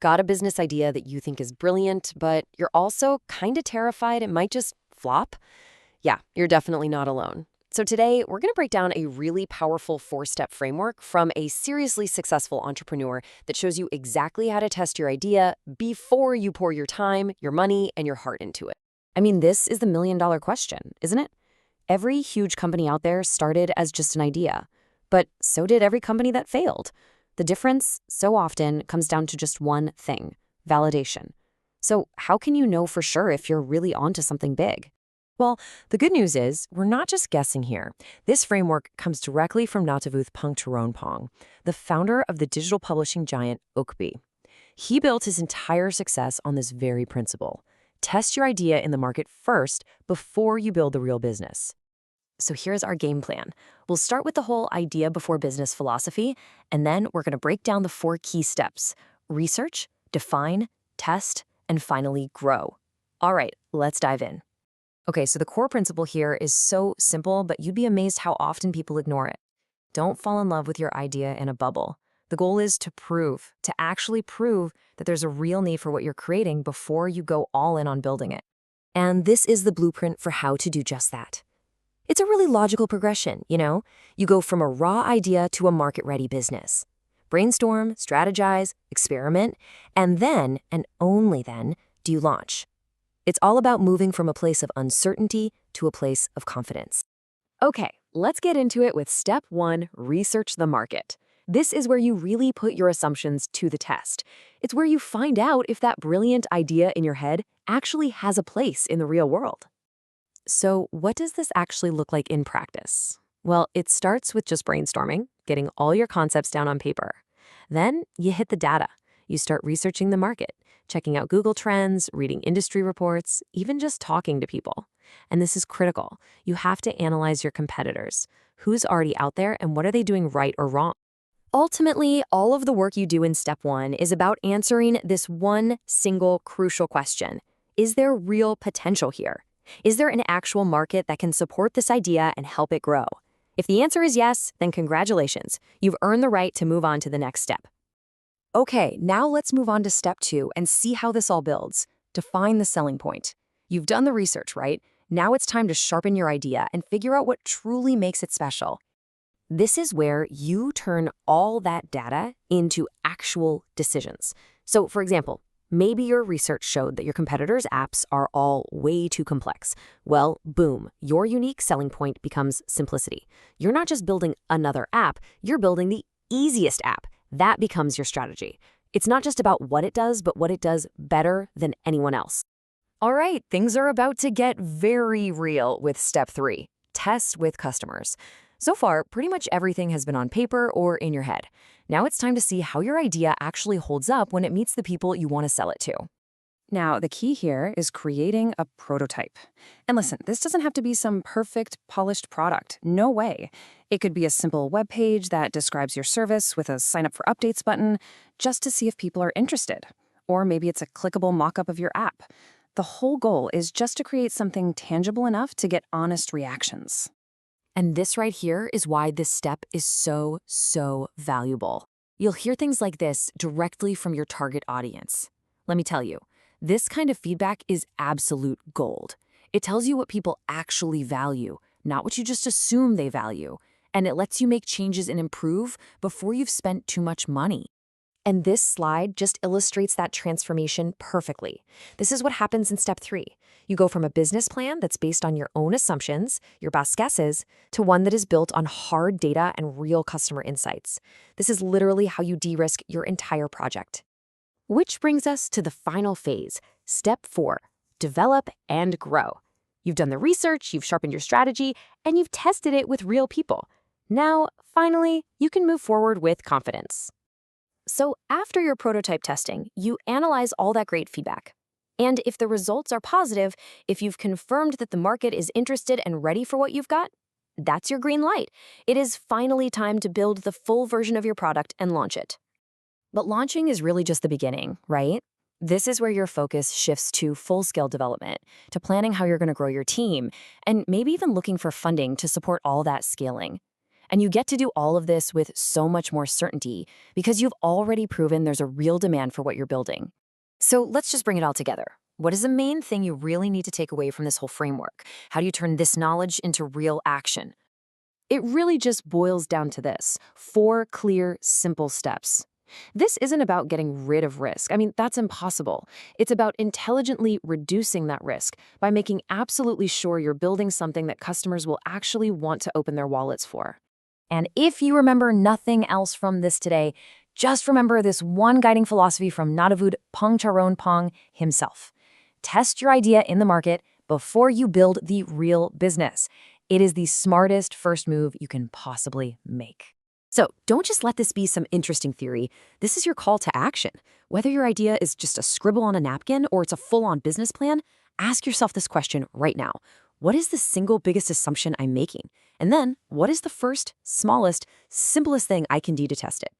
Got a business idea that you think is brilliant, but you're also kind of terrified it might just flop? Yeah, you're definitely not alone. So today, we're going to break down a really powerful four-step framework from a seriously successful entrepreneur that shows you exactly how to test your idea before you pour your time, your money, and your heart into it. I mean, this is the million-dollar question, isn't it? Every huge company out there started as just an idea, but so did every company that failed. The difference, so often, comes down to just one thing: validation. So how can you know for sure if you're really onto something big? Well, the good news is we're not just guessing here. This framework comes directly from Natavut Phongcharoenpong, the founder of the digital publishing giant Oakbee. He built his entire success on this very principle. Test your idea in the market first before you build the real business. So here's our game plan. We'll start with the whole idea before business philosophy, and then we're going to break down the four key steps: research, define, test, and finally grow. All right, let's dive in. Okay, so the core principle here is so simple, but you'd be amazed how often people ignore it. Don't fall in love with your idea in a bubble. The goal is to actually prove that there's a real need for what you're creating before you go all in on building it. And this is the blueprint for how to do just that. It's a really logical progression, you know? You go from a raw idea to a market-ready business. Brainstorm, strategize, experiment, and then, and only then, do you launch. It's all about moving from a place of uncertainty to a place of confidence. Okay, let's get into it with step 1, research the market. This is where you really put your assumptions to the test. It's where you find out if that brilliant idea in your head actually has a place in the real world. So what does this actually look like in practice? Well, it starts with just brainstorming, getting all your concepts down on paper. Then you hit the data. You start researching the market, checking out Google Trends, reading industry reports, even just talking to people. And this is critical. You have to analyze your competitors. Who's already out there and what are they doing right or wrong? Ultimately, all of the work you do in step 1 is about answering this one single crucial question. Is there real potential here? Is there an actual market that can support this idea and help it grow? If the answer is yes, then congratulations. You've earned the right to move on to the next step. Okay, now let's move on to step 2 and see how this all builds. Define the selling point. You've done the research, right? Now it's time to sharpen your idea and figure out what truly makes it special. This is where you turn all that data into actual decisions. So, for example, maybe your research showed that your competitors' apps are all way too complex. Well, boom, your unique selling point becomes simplicity. You're not just building another app, you're building the easiest app. That becomes your strategy. It's not just about what it does, but what it does better than anyone else. All right, things are about to get very real with step 3, test with customers. So far, pretty much everything has been on paper or in your head. Now it's time to see how your idea actually holds up when it meets the people you want to sell it to. Now, the key here is creating a prototype. And listen, this doesn't have to be some perfect, polished product. No way. It could be a simple web page that describes your service with a sign up for updates button just to see if people are interested. Or maybe it's a clickable mock-up of your app. The whole goal is just to create something tangible enough to get honest reactions. And this right here is why this step is so valuable. You'll hear things like this directly from your target audience. Let me tell you, this kind of feedback is absolute gold. It tells you what people actually value, not what you just assume they value. And it lets you make changes and improve before you've spent too much money. And this slide just illustrates that transformation perfectly. This is what happens in step 3. You go from a business plan that's based on your own assumptions, your best guesses, to one that is built on hard data and real customer insights. This is literally how you de-risk your entire project. Which brings us to the final phase, step 4, develop and grow. You've done the research, you've sharpened your strategy, and you've tested it with real people. Now, finally, you can move forward with confidence. So after your prototype testing, you analyze all that great feedback. And if the results are positive, if you've confirmed that the market is interested and ready for what you've got, that's your green light. It is finally time to build the full version of your product and launch it. But launching is really just the beginning, right? This is where your focus shifts to full-scale development, to planning how you're going to grow your team, and maybe even looking for funding to support all that scaling. And you get to do all of this with so much more certainty because you've already proven there's a real demand for what you're building. So let's just bring it all together. What is the main thing you really need to take away from this whole framework? How do you turn this knowledge into real action? It really just boils down to this: 4 clear, simple steps. This isn't about getting rid of risk. I mean, that's impossible. It's about intelligently reducing that risk by making absolutely sure you're building something that customers will actually want to open their wallets for. And if you remember nothing else from this today, just remember this one guiding philosophy from Nadavud Pongcharonpong himself. Test your idea in the market before you build the real business. It is the smartest first move you can possibly make. So don't just let this be some interesting theory. This is your call to action. Whether your idea is just a scribble on a napkin or it's a full-on business plan, ask yourself this question right now. What is the single biggest assumption I'm making? And then, what is the first, smallest, simplest thing I can do to test it?